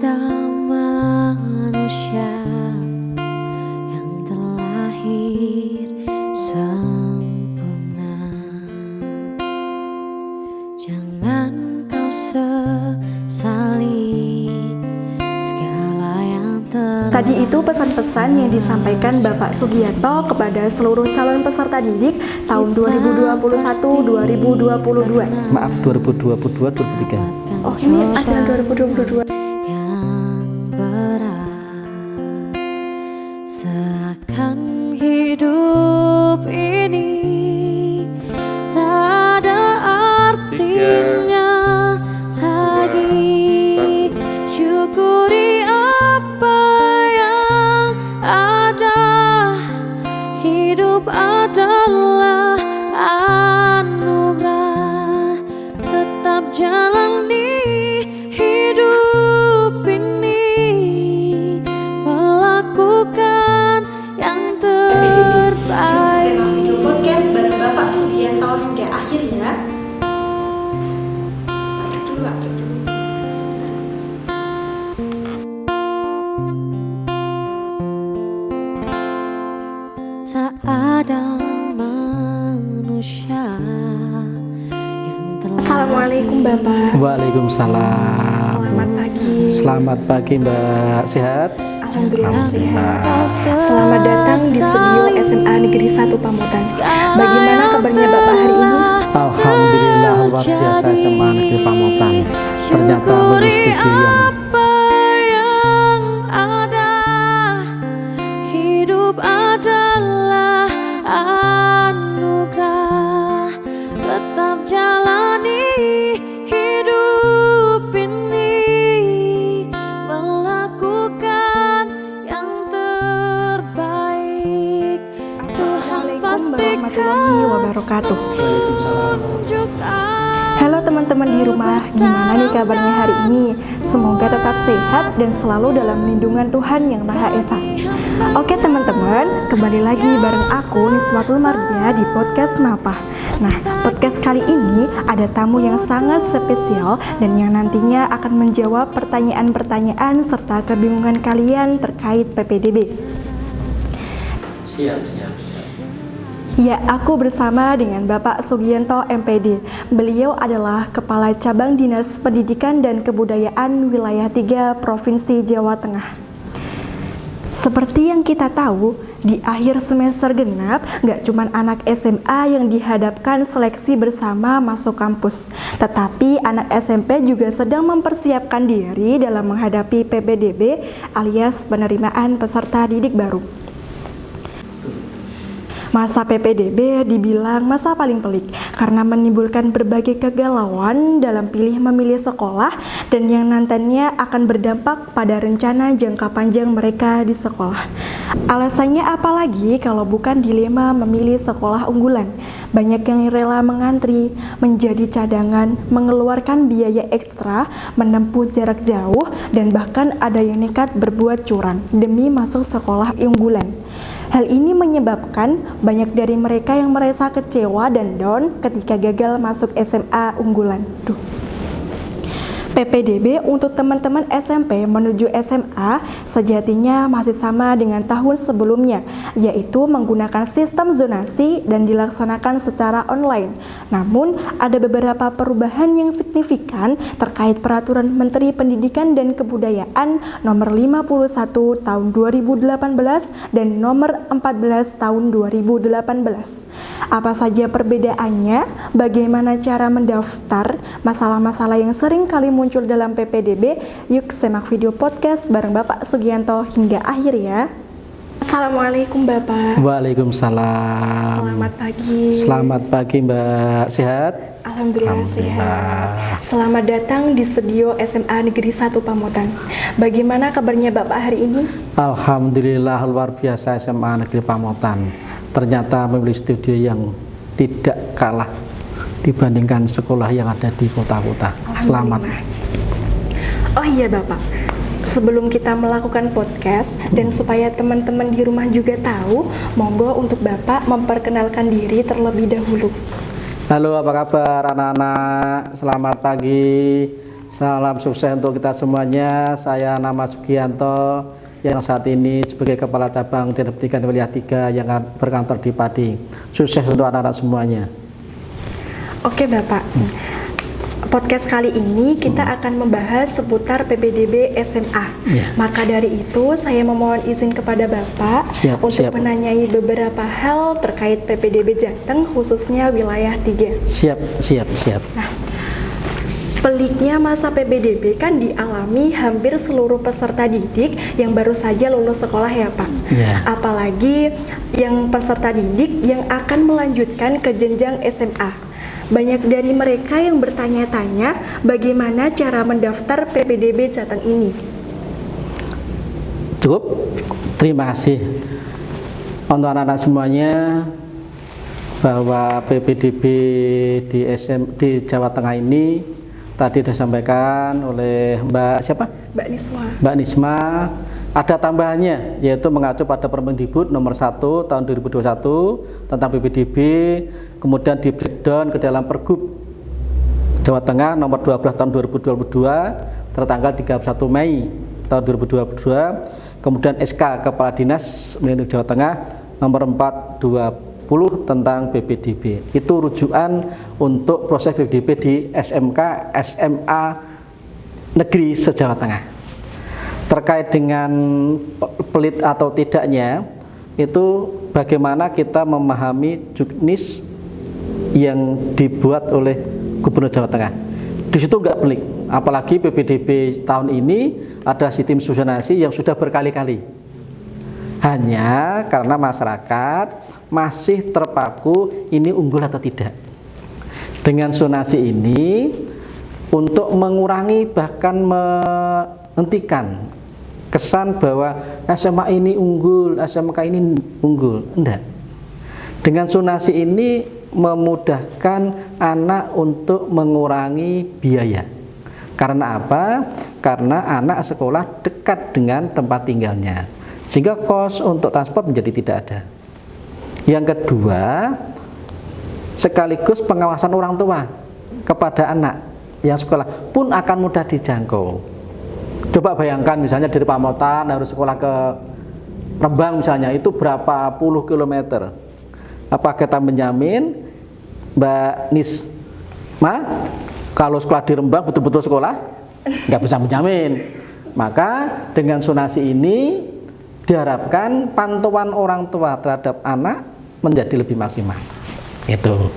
ada manusia yang terlahir sempurna. Jangan kau sesali segala yang telah. Tadi itu pesan-pesan yang disampaikan Bapak Sugianto kepada seluruh calon peserta didik tahun 2021-2022. Maaf, 2022-2023. Oh, ini ajaran 2022. Yang berat seakan hidup ini tak ada artinya lagi. Syukuri apa yang ada. Hidup adalah anugerah. Tetap jalani hidup ini, melakukan yang terbaik. Simak video podcast bareng Bapak Sugianto hingga akhir ya. Tak ada manusia yang telah. Assalamualaikum Bapak. Waalaikumsalam. Selamat pagi. Selamat pagi Mbak, sehat? Alhamdulillah sehat. Alhamdulillah. Selamat datang di studio SMA Negeri 1 Pamutan. Bagaimana kabarnya Bapak hari ini? Alhamdulillah luar biasa SMA Negeri Pamutan. Ternyata menulis studio yang Apa yang ada. Hidup adalah anugerah. Tetap jalani hidup ini, melakukan yang terbaik. Tuhan Assalamualaikum pastikan warahmatullahi wabarakatuh. tunjuk Halo teman-teman di rumah, gimana nih kabarnya hari ini? Semoga tetap sehat dan selalu dalam lindungan Tuhan Yang Maha Esa. Oke teman-teman, kembali lagi bareng aku Niswatul Mardia di podcast Mapah. Nah, podcast kali ini ada tamu yang sangat spesial dan yang nantinya akan menjawab pertanyaan-pertanyaan serta kebingungan kalian terkait PPDB. siap. Ya, aku bersama dengan Bapak Sugianto MPD. Beliau adalah Kepala Cabang Dinas Pendidikan dan Kebudayaan Wilayah 3 Provinsi Jawa Tengah. Seperti yang kita tahu, di akhir semester genap, gak cuma anak SMA yang dihadapkan seleksi bersama masuk kampus, tetapi anak SMP juga sedang mempersiapkan diri dalam menghadapi PPDB alias penerimaan peserta didik baru. Masa PPDB dibilang masa paling pelik karena menimbulkan berbagai kegalauan dalam pilih memilih sekolah dan yang nantinya akan berdampak pada rencana jangka panjang mereka di sekolah. Alasannya apalagi kalau bukan dilema memilih sekolah unggulan. Banyak yang rela mengantri, menjadi cadangan, mengeluarkan biaya ekstra, menempuh jarak jauh, dan bahkan ada yang nekat berbuat curang demi masuk sekolah unggulan. Hal ini menyebabkan banyak dari mereka yang merasa kecewa dan down ketika gagal masuk SMA unggulan. PPDB untuk teman-teman SMP menuju SMA sejatinya masih sama dengan tahun sebelumnya, yaitu menggunakan sistem zonasi dan dilaksanakan secara online. Namun, ada beberapa perubahan yang signifikan terkait Peraturan Menteri Pendidikan dan Kebudayaan Nomor 51 Tahun 2018 dan Nomor 14 Tahun 2018. Apa saja perbedaannya? Bagaimana cara mendaftar? Masalah-masalah yang sering kali muncul dalam PPDB? Yuk simak video podcast bareng Bapak Sugianto hingga akhir ya. Assalamualaikum Bapak. Waalaikumsalam. Selamat pagi. Selamat pagi Mbak, sehat? Alhamdulillah sehat. Selamat datang di studio SMA Negeri 1 Pamutan. Bagaimana kabarnya Bapak hari ini? Alhamdulillah luar biasa SMA Negeri Pamutan. Ternyata memilih studio yang tidak kalah dibandingkan sekolah yang ada di kota-kota. Selamat. Oh iya Bapak, sebelum kita melakukan podcast dan supaya teman-teman di rumah juga tahu, monggo untuk Bapak memperkenalkan diri terlebih dahulu. Halo, apa kabar anak-anak? Selamat pagi. Salam sukses untuk kita semuanya. Saya nama Sugianto yang saat ini sebagai Kepala Cabang Dinas Pendidikan Wilayah 3 yang berkantor di Pati. Sukses untuk anak-anak semuanya. Oke Bapak, podcast kali ini kita akan membahas seputar PPDB SMA. Maka dari itu saya memohon izin kepada Bapak untuk menanyai beberapa hal terkait PPDB Jateng khususnya wilayah 3. Siap. Nah, peliknya masa PPDB kan dialami hampir seluruh peserta didik yang baru saja lulus sekolah ya Pak. Apalagi yang peserta didik yang akan melanjutkan ke jenjang SMA. Banyak dari mereka yang bertanya-tanya bagaimana cara mendaftar PPDB Jateng ini. Cukup, terima kasih untuk anak-anak semuanya bahwa PPDB di Jawa Tengah ini tadi disampaikan oleh Mbak siapa? Mbak Nisma. Ada tambahannya, yaitu mengacu pada Permendikbud nomor 1 tahun 2021 tentang PPDB, kemudian di breakdown ke dalam Pergub Jawa Tengah nomor 12 tahun 2022 tertanggal 31 Mei tahun 2022, kemudian SK Kepala Dinas Pendidikan Jawa Tengah nomor 420 tentang PPDB. Itu rujukan untuk proses PPDB di SMK, SMA negeri se-Jawa Tengah. Terkait dengan pelit atau tidaknya, itu bagaimana kita memahami juknis yang dibuat oleh Gubernur Jawa Tengah. Di situ enggak pelik, apalagi PPDB tahun ini ada sistem zonasi yang sudah berkali-kali. Hanya karena masyarakat masih terpaku ini unggul atau tidak. Dengan zonasi ini untuk mengurangi bahkan menghentikan kesan bahwa SMA ini unggul, SMK ini unggul, enggak. Dengan zonasi ini memudahkan anak untuk mengurangi biaya. Karena apa? Karena anak sekolah dekat dengan tempat tinggalnya, sehingga kos untuk transport menjadi tidak ada. Yang kedua, sekaligus pengawasan orang tua kepada anak yang sekolah pun akan mudah dijangkau. Coba bayangkan misalnya dari Pamotan harus sekolah ke Rembang misalnya, itu berapa puluh kilometer. Apa kita menjamin Mbak Nisma kalau sekolah di Rembang betul-betul sekolah? Nggak bisa menjamin. Maka dengan zonasi ini diharapkan pantauan orang tua terhadap anak menjadi lebih maksimal. Itu.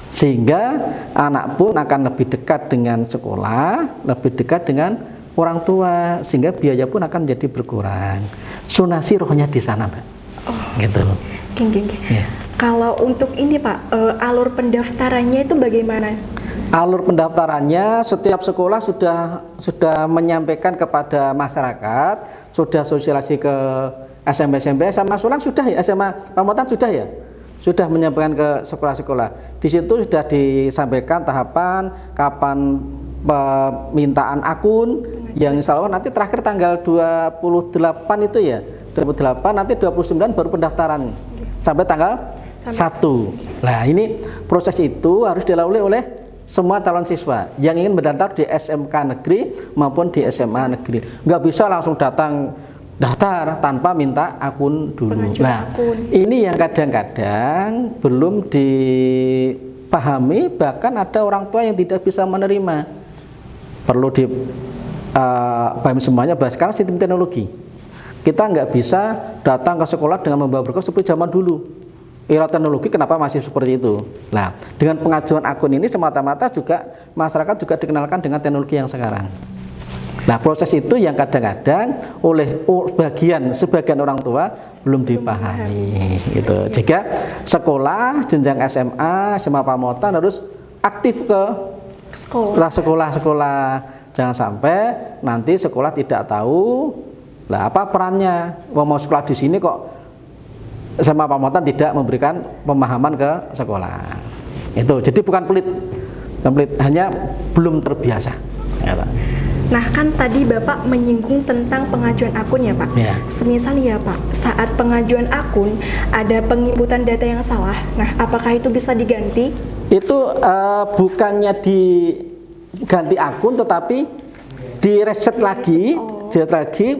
Sehingga anak pun akan lebih dekat dengan sekolah, lebih dekat dengan orang tua, sehingga biaya pun akan menjadi berkurang. Zonasi rohnya di sana, Mbak. Gitu. Ya. Kalau untuk ini Pak, alur pendaftarannya itu bagaimana? Alur pendaftarannya setiap sekolah sudah menyampaikan kepada masyarakat, sudah sosialisasi ke SMP, SMA Sulang sudah ya, SMA Pamotan sudah ya, sudah menyampaikan ke sekolah-sekolah. Di situ sudah disampaikan tahapan kapan permintaan akun, yang insya Allah nanti terakhir tanggal 28 itu ya, 28 nanti 29 baru pendaftaran sampai tanggal 1. Nah ini proses itu harus dilalui oleh semua calon siswa yang ingin mendaftar di SMK negeri maupun di SMA negeri. Nggak bisa langsung daftar tanpa minta akun dulu. Nah ini yang kadang-kadang belum dipahami, bahkan ada orang tua yang tidak bisa menerima. Perlu dipahami semuanya bahwa sekarang sistem teknologi, kita nggak bisa datang ke sekolah dengan membawa berkas seperti zaman dulu. Era teknologi kenapa masih seperti itu? Nah, dengan pengajuan akun ini semata-mata juga masyarakat juga dikenalkan dengan teknologi yang sekarang. Nah, proses itu yang kadang-kadang oleh sebagian orang tua belum dipahami. Gitu. Jika sekolah jenjang SMA, SMA Pamotan harus aktif ke sekolah. Jangan sampai nanti sekolah tidak tahu lah apa perannya. Mau sekolah di sini kok SMA Pamotan tidak memberikan pemahaman ke sekolah. Itu jadi bukan pelit, hanya belum terbiasa. Nah kan tadi Bapak menyinggung tentang pengajuan akun ya Pak. Semisal ya Pak, saat pengajuan akun ada penginputan data yang salah. Nah apakah itu bisa diganti? Itu bukannya ganti akun tetapi direset lagi,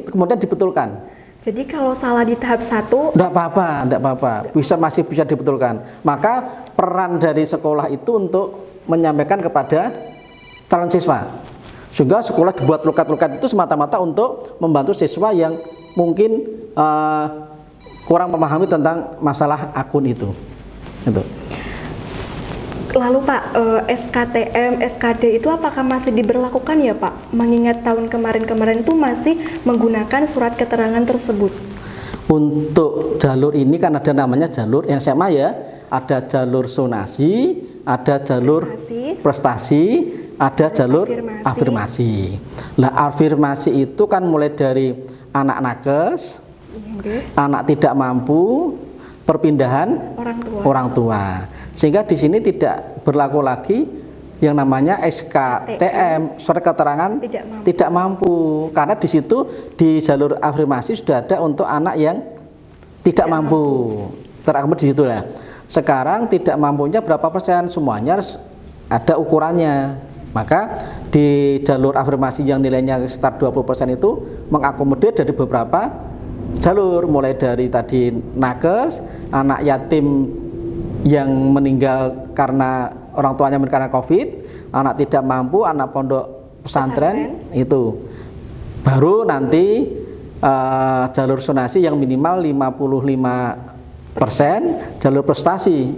kemudian dibetulkan. Jadi kalau salah di tahap 1 Enggak apa-apa, masih bisa dibetulkan. Maka peran dari sekolah itu untuk menyampaikan kepada calon siswa. Sehingga sekolah dibuat loket-loket itu semata-mata untuk membantu siswa yang mungkin kurang memahami tentang masalah akun itu. Gitu. Lalu Pak, SKTM, SKD itu apakah masih diberlakukan ya Pak? Mengingat tahun kemarin-kemarin itu masih menggunakan surat keterangan tersebut. Untuk jalur ini kan ada namanya jalur yang SMA ya, ada jalur zonasi, ada jalur prestasi, ada jalur afirmasi. Nah, afirmasi itu kan mulai dari anak nakes, anak tidak mampu, perpindahan orang tua. Sehingga di sini tidak berlaku lagi yang namanya SKTM, surat keterangan tidak mampu. Karena di situ di jalur afirmasi sudah ada untuk anak yang tidak mampu. Terakomodir di situ lah. Sekarang tidak mampunya berapa persen, semuanya ada ukurannya. Maka di jalur afirmasi yang nilainya sekitar 20% itu mengakomodir dari beberapa jalur, mulai dari tadi nakes, anak yatim yang meninggal karena orang tuanya meninggal karena COVID, anak tidak mampu, anak pondok pesantren itu. Baru nanti jalur zonasi yang minimal 55%, jalur prestasi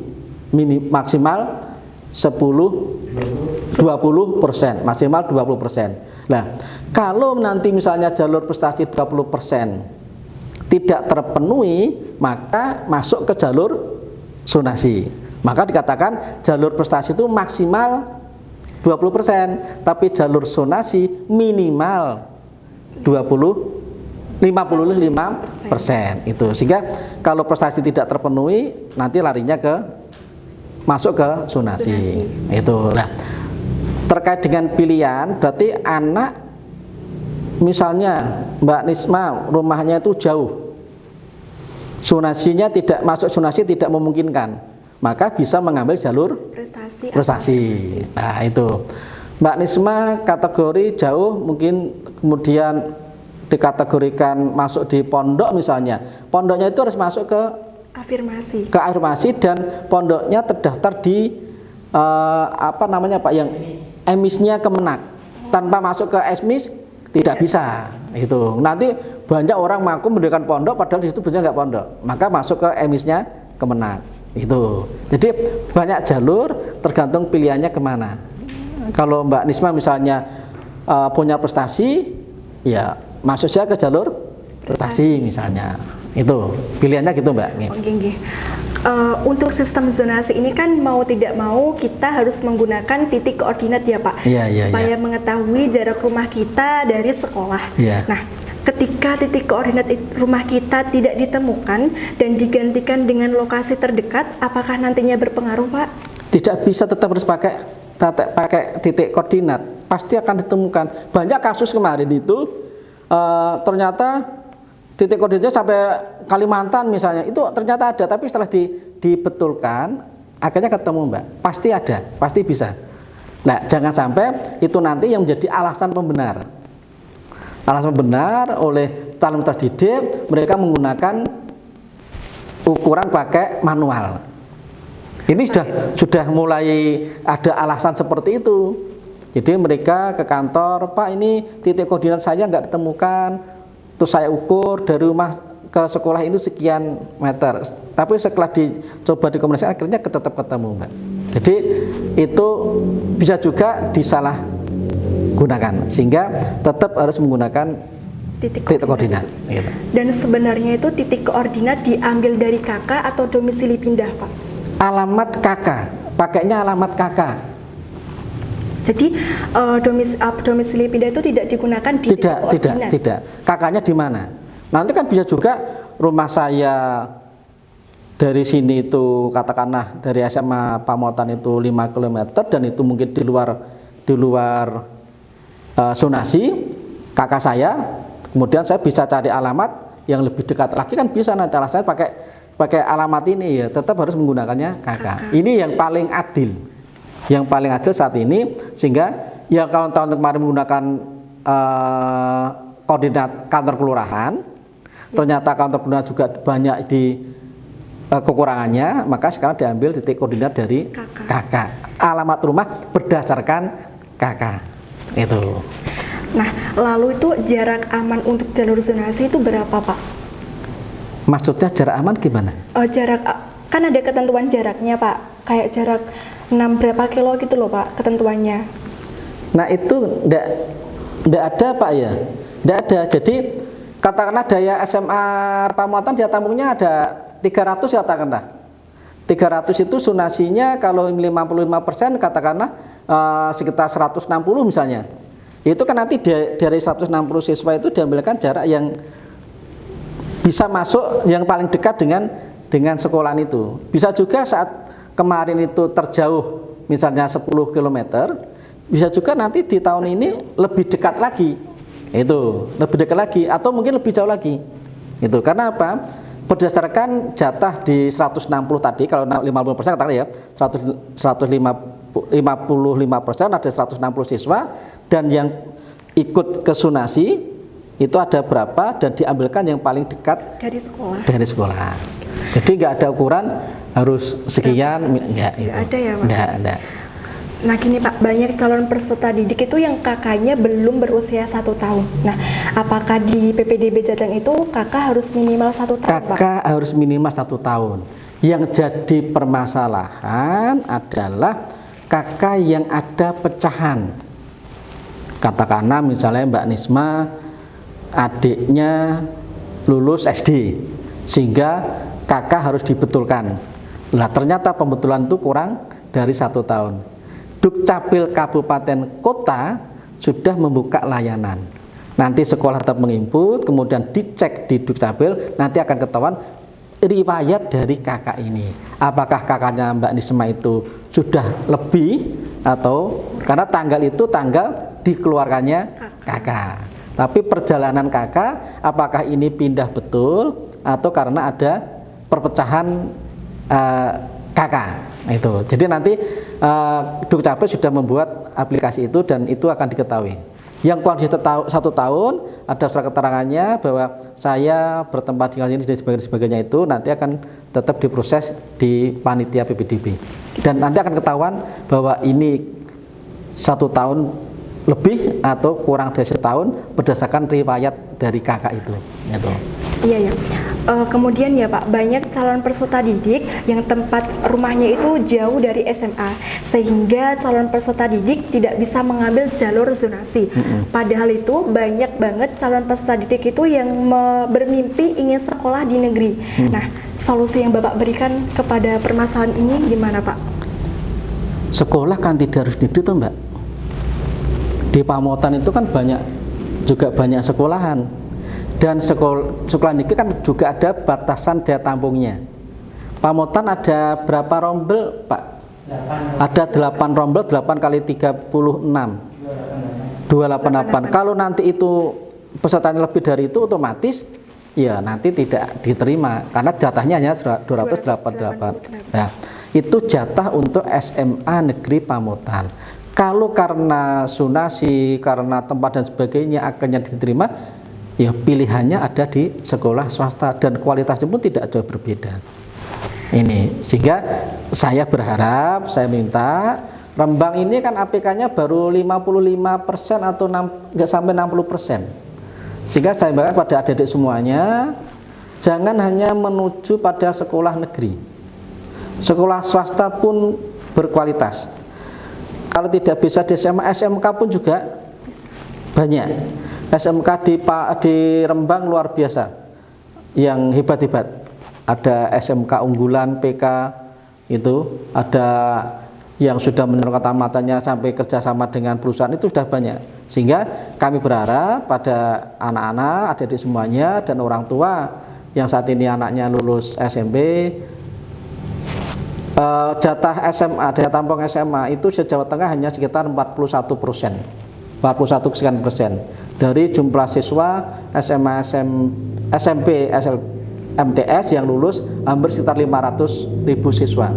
maksimal 20%, maksimal 20%. Nah, kalau nanti misalnya jalur prestasi 20% tidak terpenuhi, maka masuk ke jalur zonasi. Maka dikatakan jalur prestasi itu maksimal 20%, tapi jalur zonasi minimal 55% itu. Sehingga kalau prestasi tidak terpenuhi, nanti larinya masuk ke zonasi. Itu. Nah, terkait dengan pilihan, berarti anak misalnya Mbak Nisma rumahnya itu jauh, zonasinya tidak masuk zonasi tidak memungkinkan, maka bisa mengambil jalur prestasi. Nah itu Mbak Nisma kategori jauh, mungkin kemudian dikategorikan masuk di pondok misalnya, pondoknya itu harus masuk ke afirmasi dan pondoknya terdaftar di apa namanya Pak, yang emisnya Kemenak. Tanpa masuk ke esmis tidak bisa. Itu nanti banyak orang mengaku mendirikan pondok padahal di situ sebenarnya nggak pondok, maka masuk ke emisnya Kemenak. Itu jadi banyak jalur tergantung pilihannya kemana. Kalau Mbak Nisma misalnya punya prestasi, ya masuk saja ke jalur prestasi misalnya. Itu pilihannya gitu Mbak. Untuk sistem zonasi ini kan mau tidak mau kita harus menggunakan titik koordinat ya Pak, supaya mengetahui jarak rumah kita dari sekolah. Nah, ketika titik koordinat rumah kita tidak ditemukan dan digantikan dengan lokasi terdekat, apakah nantinya berpengaruh Pak? Tidak bisa, tetap harus pakai titik koordinat, pasti akan ditemukan. Banyak kasus kemarin itu ternyata titik koordinatnya sampai Kalimantan misalnya, itu ternyata ada, tapi setelah dibetulkan akhirnya ketemu Mbak, pasti ada, pasti bisa. Nah, jangan sampai itu nanti yang menjadi alasan pembenar. Alasan pembenar oleh calon terdidik, mereka menggunakan ukuran pakai manual. Ini sudah mulai ada alasan seperti itu. Jadi mereka ke kantor, Pak ini titik koordinat saya nggak ditemukan, terus saya ukur dari rumah ke sekolah ini sekian meter, tapi setelah dicoba dikomunikasikan akhirnya tetap ketemu Mbak. Jadi itu bisa juga disalahgunakan, sehingga tetap harus menggunakan titik koordinat. Gitu. Dan sebenarnya itu titik koordinat diambil dari KK atau domisili pindah Pak? Alamat KK, pakainya alamat KK. Jadi domisili pindah itu tidak digunakan di titik koordinat? Tidak. KK-nya di mana? Nanti kan bisa juga rumah saya dari sini itu katakanlah dari SMA Pamotan itu 5 km dan itu mungkin di luar zonasi kakak saya, kemudian saya bisa cari alamat yang lebih dekat lagi kan bisa, nanti saya pakai alamat ini ya, tetap harus menggunakannya kakak. Ini yang paling adil. Yang paling adil saat ini, sehingga yang kalau tahun kemarin menggunakan koordinat kantor kelurahan, ternyata kantor kelurahan juga banyak di kekurangannya, maka sekarang diambil titik koordinat dari KK. Alamat rumah berdasarkan KK. Itu. Nah, lalu itu jarak aman untuk jalur zonasi itu berapa, Pak? Maksudnya jarak aman gimana? Oh, jarak kan ada ketentuan jaraknya, Pak. Kayak jarak 6 berapa kilo gitu loh, Pak, ketentuannya. Nah, itu enggak ada, Pak ya. Enggak ada. Jadi katakanlah daya SMA Pamuatan dia tampungnya ada 300 ya, katakanlah. 300 itu zonasinya kalau 55% katakanlah sekitar 160 misalnya. Itu kan nanti dari 160 siswa itu diambilkan jarak yang bisa masuk yang paling dekat dengan sekolahan itu. Bisa juga saat kemarin itu terjauh misalnya 10 km, bisa juga nanti di tahun ini lebih dekat lagi. Itu, lebih dekat lagi atau mungkin lebih jauh lagi. Itu karena apa? Berdasarkan jatah di 160 tadi, kalau 50% katakan ya, 155% ada 160 siswa dan yang ikut ke zonasi itu ada berapa dan diambilkan yang paling dekat dari sekolah. Jadi nggak ada ukuran harus sekian, nggak itu. Ada ya, Pak? Nggak. Nah gini Pak, banyak calon peserta didik itu yang kakaknya belum berusia 1 tahun. Nah, apakah di PPDB Jateng itu kakak harus minimal 1 tahun, Pak? Kakak harus minimal 1 tahun. Yang jadi permasalahan adalah kakak yang ada pecahan. Katakanlah misalnya Mbak Nisma, adiknya lulus SD, sehingga kakak harus dibetulkan. Nah, ternyata pembetulan itu kurang dari 1 tahun. Dukcapil Kabupaten Kota sudah membuka layanan. Nanti sekolah tetap menginput, kemudian dicek di Dukcapil, nanti akan ketahuan riwayat dari kakak ini. Apakah kakaknya Mbak Nisma itu sudah lebih atau karena tanggal itu tanggal dikeluarkannya kakak. Tapi perjalanan kakak, apakah ini pindah betul atau karena ada perpecahan kakak? Itu. Jadi nanti Dukcapil sudah membuat aplikasi itu dan itu akan diketahui. Yang kondisi 1 tahun ada surat keterangannya bahwa saya bertempat tinggal ini dan sebagainya itu nanti akan tetap diproses di panitia PPDB. Dan nanti akan ketahuan bahwa ini 1 tahun lebih atau kurang dari 1 tahun berdasarkan riwayat dari kakak itu. Gitu. Iya ya. Kemudian ya Pak, banyak calon peserta didik yang tempat rumahnya itu jauh dari SMA sehingga calon peserta didik tidak bisa mengambil jalur zonasi. Padahal itu banyak banget calon peserta didik itu yang bermimpi ingin sekolah di negeri. Nah, solusi yang Bapak berikan kepada permasalahan ini gimana Pak? Sekolah kan tidak harus negeri toh Mbak. Di Pamuatan itu kan juga banyak sekolahan. Dan sekolah negeri kan juga ada batasan daya tampungnya. Pamuatan ada berapa rombel, Pak? 8. Ada 8 rombel, 8 kali 36. 288. Kalau nanti itu pesertanya lebih dari itu otomatis ya nanti tidak diterima karena jatahnya hanya 288. Nah, itu jatah untuk SMA Negeri Pamuatan. Kalau karena zonasi, karena tempat dan sebagainya akhirnya diterima, ya pilihannya ada di sekolah swasta dan kualitasnya pun tidak jauh berbeda. Ini sehingga saya berharap, saya minta Rembang ini kan APK-nya baru 55% atau nggak sampai 60%. Sehingga saya berharap pada adik-adik semuanya jangan hanya menuju pada sekolah negeri. Sekolah swasta pun berkualitas. Kalau tidak bisa di SMA, SMK pun juga banyak. SMK di Rembang luar biasa, yang hebat-hebat. Ada SMK unggulan PK itu, ada yang sudah menurunkan tamatannya sampai kerjasama dengan perusahaan itu sudah banyak. Sehingga kami berharap pada anak-anak, adik-adik semuanya dan orang tua yang saat ini anaknya lulus SMP, jatah SMA, daya tampung SMA itu se-Jawa Tengah hanya sekitar 41%. 41 sekian persen dari jumlah siswa SMA, SMP, MTS yang lulus hampir sekitar 500.000 siswa.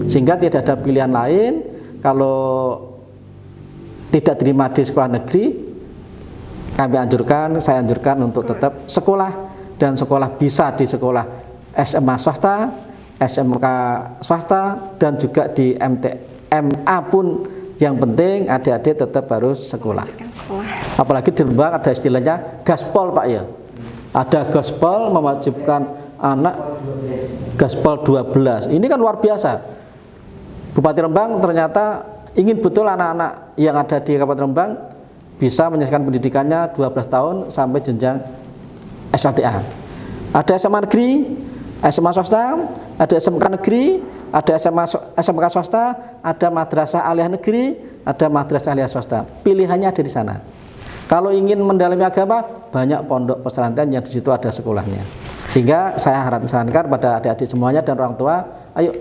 Sehingga tidak ada pilihan lain kalau tidak terima di sekolah negeri, saya anjurkan untuk tetap sekolah, dan sekolah bisa di sekolah SMA swasta, SMK swasta, dan juga di MA pun. Yang penting adik-adik tetap harus sekolah. Apalagi di Rembang ada istilahnya gaspol Pak ya. Ada gaspol mewajibkan anak gaspol 12. Ini kan luar biasa. Bupati Rembang ternyata ingin betul anak-anak yang ada di Kabupaten Rembang bisa menyelesaikan pendidikannya 12 tahun sampai jenjang SLTA. Ada SMA negeri, SMA swasta, ada SMK negeri, ada SMK swasta, ada madrasah aliyah negeri, ada madrasah aliyah swasta. Pilihannya ada di sana. Kalau ingin mendalami agama, banyak pondok pesantren yang di situ ada sekolahnya. Sehingga saya sarankan pada adik-adik semuanya dan orang tua, ayo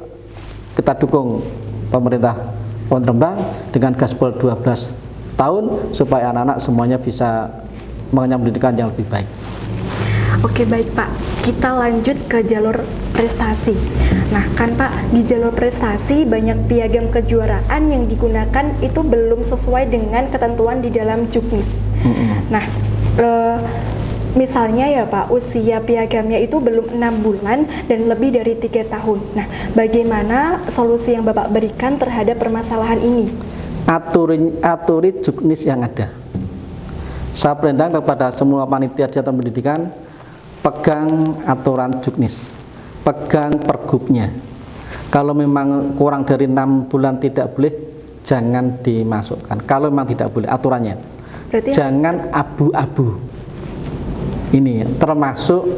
kita dukung pemerintah Kabupaten Rembang dengan gaspol 12 tahun supaya anak-anak semuanya bisa mengenyam pendidikan yang lebih baik. Oke baik Pak, kita lanjut ke jalur prestasi. Nah kan Pak, di jalur prestasi banyak piagam kejuaraan yang digunakan itu belum sesuai dengan ketentuan di dalam Juknis. Nah, misalnya ya Pak, usia piagamnya itu belum 6 bulan dan lebih dari 3 tahun. Nah, bagaimana solusi yang Bapak berikan terhadap permasalahan ini? Aturi Juknis yang ada. Saya perintahkan kepada semua panitia jabatan pendidikan, pegang aturan Juknis, pegang pergubnya. Kalau memang kurang dari 6 bulan tidak boleh, jangan dimasukkan. Kalau memang tidak boleh aturannya, berarti jangan abu-abu. Ini termasuk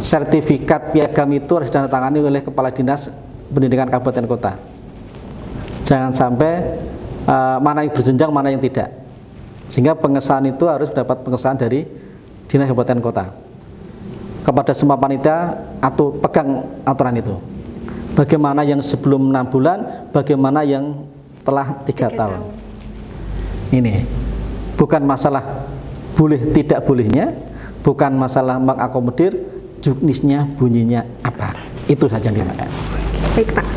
sertifikat piagam itu harus ditandatangani oleh Kepala Dinas Pendidikan Kabupaten Kota. Jangan sampai mana yang berjenjang, mana yang tidak. Sehingga pengesahan itu harus dapat pengesahan dari Dinas Kabupaten Kota. Kepada semua panitia pegang aturan itu. Bagaimana yang sebelum 6 bulan, bagaimana yang telah 3 tahun. Ini bukan masalah boleh tidak bolehnya, bukan masalah mengakomodir Juknisnya bunyinya apa. Itu saja yang dimakan. Baik Pak.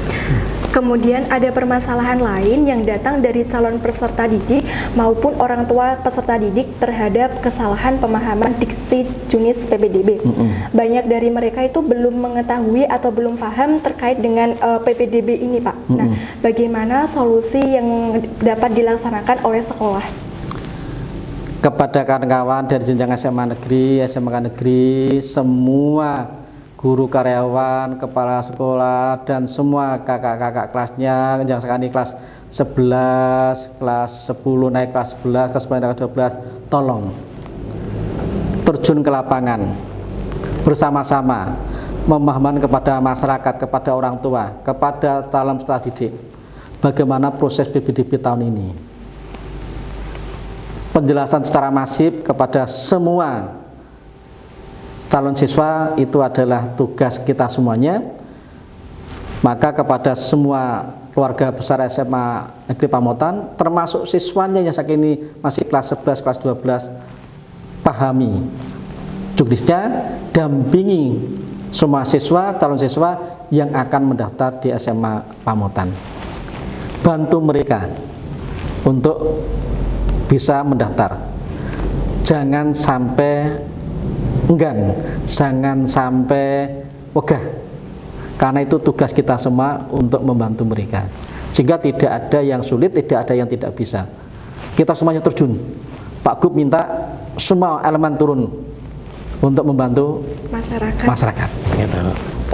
Kemudian ada permasalahan lain yang datang dari calon peserta didik maupun orang tua peserta didik terhadap kesalahan pemahaman diksi Juknis PPDB. Banyak dari mereka itu belum mengetahui atau belum paham terkait dengan PPDB ini Pak. Nah, bagaimana solusi yang dapat dilaksanakan oleh sekolah? Kepada kawan-kawan dari jenjang SMA negeri, SMK negeri, semua guru karyawan, kepala sekolah, dan semua kakak-kakak kelasnya, yang sekarang ini kelas 11, kelas 10 naik kelas 11, kelas 10 naik kelas 12, tolong terjun ke lapangan bersama-sama memahamkan kepada masyarakat, kepada orang tua, kepada calon peserta didik bagaimana proses PPDB tahun ini. Penjelasan secara masif kepada semua calon siswa itu adalah tugas kita semuanya. Maka kepada semua keluarga besar SMA Negeri Pamotan, termasuk siswanya yang saat ini masih kelas 11, kelas 12, pahami Juknisnya, dampingi semua siswa, calon siswa yang akan mendaftar di SMA Pamotan. Bantu mereka untuk bisa mendaftar. Jangan sampai enggan, jangan sampai wegah, karena itu tugas kita semua untuk membantu mereka, sehingga tidak ada yang sulit, tidak ada yang tidak bisa. Kita semuanya terjun. Pak Gub minta semua elemen turun untuk membantu masyarakat. Gitu.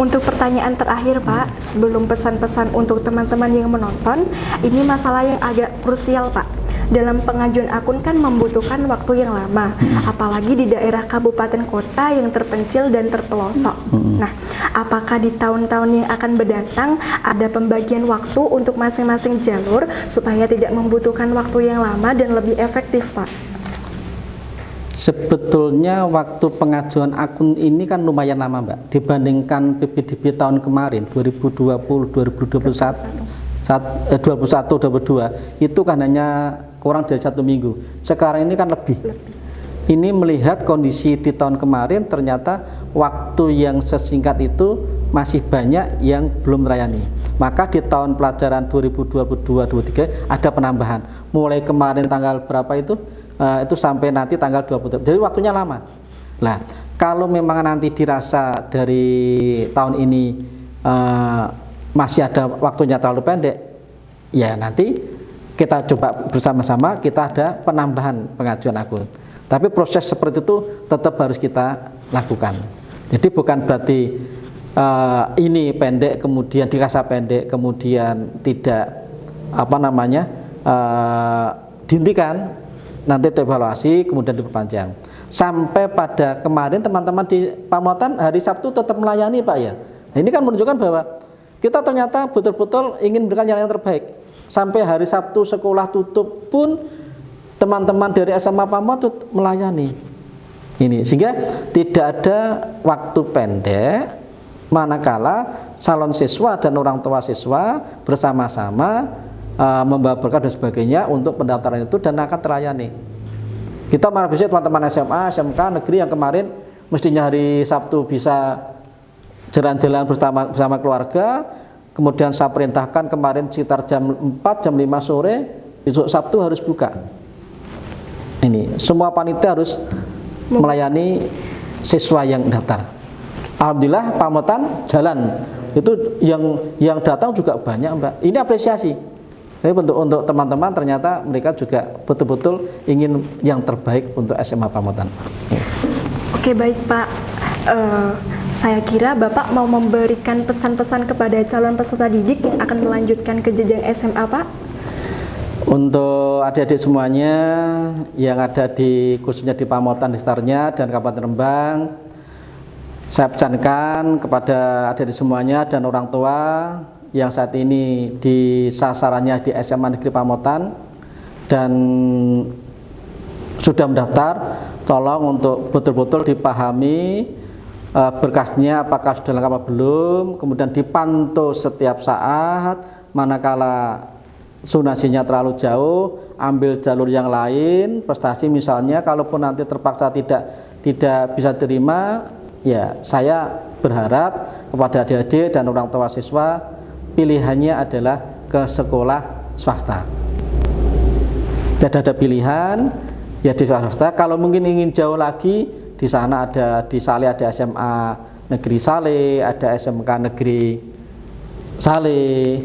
Untuk pertanyaan terakhir Pak, sebelum pesan-pesan untuk teman-teman yang menonton, ini masalah yang agak krusial Pak. Dalam pengajuan akun kan membutuhkan waktu yang lama, apalagi di daerah kabupaten kota yang terpencil dan terpelosok. Nah, apakah di tahun-tahun yang akan mendatang ada pembagian waktu untuk masing-masing jalur supaya tidak membutuhkan waktu yang lama dan lebih efektif, Pak? Sebetulnya waktu pengajuan akun ini kan lumayan lama, Mbak, dibandingkan PPDB tahun kemarin 2020, 2021. 21-22 itu kan hanya kurang dari 1 minggu. Sekarang ini kan lebih. Ini melihat kondisi di tahun kemarin, ternyata waktu yang sesingkat itu masih banyak yang belum terlayani. Maka di tahun pelajaran 2022-23 ada penambahan. Mulai kemarin tanggal berapa itu sampai nanti tanggal 20. Jadi waktunya lama. Nah, kalau memang nanti dirasa dari tahun ini masih ada waktunya terlalu pendek, ya nanti kita coba bersama-sama, kita ada penambahan pengajuan akun. Tapi proses seperti itu tetap harus kita lakukan. Jadi bukan berarti ini pendek kemudian dirasa pendek kemudian tidak dihentikan, nanti dievaluasi kemudian diperpanjang sampai pada kemarin teman-teman di Pamotan hari Sabtu tetap melayani Pak ya. Nah, ini kan menunjukkan bahwa kita ternyata betul-betul ingin memberikan yang terbaik. Sampai hari Sabtu sekolah tutup pun teman-teman dari SMA Pamot melayani ini, sehingga tidak ada waktu pendek manakala calon siswa dan orang tua siswa bersama-sama membawa berkas dan sebagainya untuk pendaftaran itu dan akan terlayani. Kita malah bisa teman-teman SMA, SMK negeri yang kemarin mestinya hari Sabtu bisa jalan-jalan bersama keluarga, kemudian saya perintahkan kemarin sekitar jam 4, jam 5 sore, besok Sabtu harus buka. Ini semua panitia harus melayani siswa yang daftar. Alhamdulillah Pamotan jalan. Itu yang datang juga banyak Mbak. Ini apresiasi. Jadi untuk teman-teman ternyata mereka juga betul-betul ingin yang terbaik untuk SMA Pamotan. Oke, baik Pak. Saya kira Bapak mau memberikan pesan-pesan kepada calon peserta didik yang akan melanjutkan ke jenjang SMA, Pak. Untuk adik-adik semuanya yang ada khususnya di Pamotan, di sekitarnya dan Kabupaten Rembang, saya pesankan kepada adik-adik semuanya dan orang tua yang saat ini di sasarannya di SMA Negeri Pamotan dan sudah mendaftar, tolong untuk betul-betul dipahami berkasnya apakah sudah lengkap atau belum, kemudian dipantau setiap saat. Manakala zonasinya terlalu jauh, ambil jalur yang lain, prestasi misalnya. Kalaupun nanti terpaksa tidak bisa terima, ya saya berharap kepada adik-adik dan orang tua siswa pilihannya adalah ke sekolah swasta. Tidak ada pilihan, ya di swasta. Kalau mungkin ingin jauh lagi, di sana di Saleh ada SMA Negeri Saleh, ada SMK Negeri Saleh,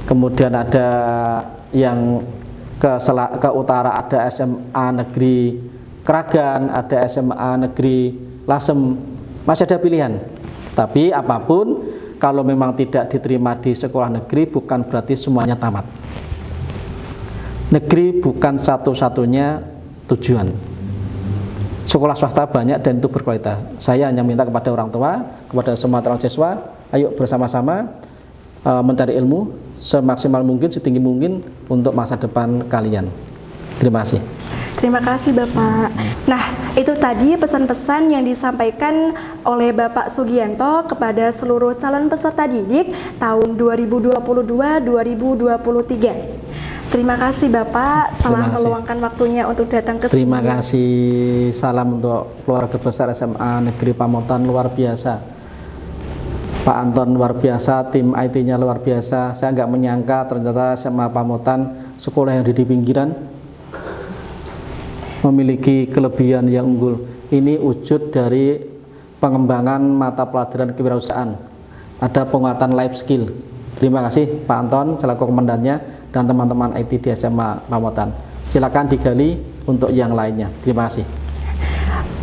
kemudian ada yang ke utara ada SMA Negeri Kragan, ada SMA Negeri Lasem. Masih ada pilihan. Tapi apapun, kalau memang tidak diterima di sekolah negeri bukan berarti semuanya tamat. Negeri bukan satu-satunya tujuan. Sekolah swasta banyak dan itu berkualitas. Saya hanya minta kepada orang tua, kepada semua calon siswa, ayo bersama-sama mencari ilmu semaksimal mungkin, setinggi mungkin untuk masa depan kalian. Terima kasih. Terima kasih Bapak. Nah, itu tadi pesan-pesan yang disampaikan oleh Bapak Sugianto kepada seluruh calon peserta didik tahun 2022-2023. Terima kasih Bapak telah meluangkan waktunya untuk datang ke sini. Terima kasih. Salam untuk keluarga besar SMA Negeri Pamotan, luar biasa. Pak Anton luar biasa, tim IT-nya luar biasa. Saya nggak menyangka ternyata SMA Pamotan, sekolah yang di pinggiran, memiliki kelebihan yang unggul. Ini wujud dari pengembangan mata pelajaran kewirausahaan. Ada penguatan life skill. Terima kasih Pak Anton selaku komandannya dan teman-teman IT di SMA Pamotan. Silakan digali untuk yang lainnya. Terima kasih.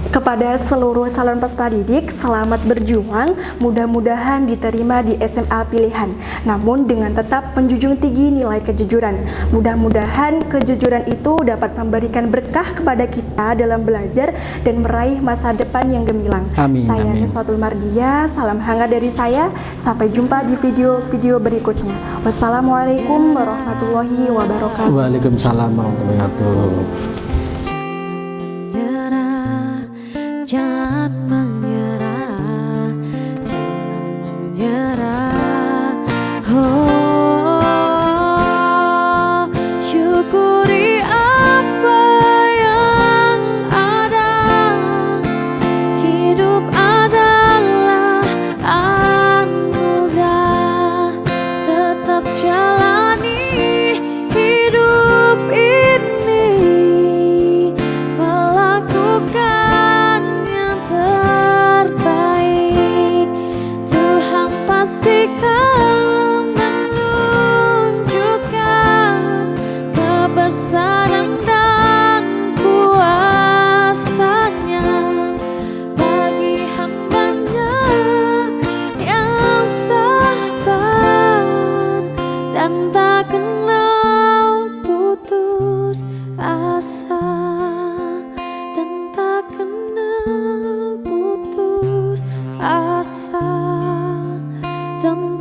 Kepada seluruh calon peserta didik, selamat berjuang, mudah-mudahan diterima di SMA pilihan, namun dengan tetap menjunjung tinggi nilai kejujuran. Mudah-mudahan kejujuran itu dapat memberikan berkah kepada kita dalam belajar dan meraih masa depan yang gemilang. Amin, saya amin. Niswatul Mardia, salam hangat dari saya, sampai jumpa di video-video berikutnya. Wassalamualaikum warahmatullahi wabarakatuh. Waalaikumsalam warahmatullahi wabarakatuh. Jangan menyerah, jangan menyerah. Oh, syukuri apa yang ada. Hidup adalah anugerah. rasa dan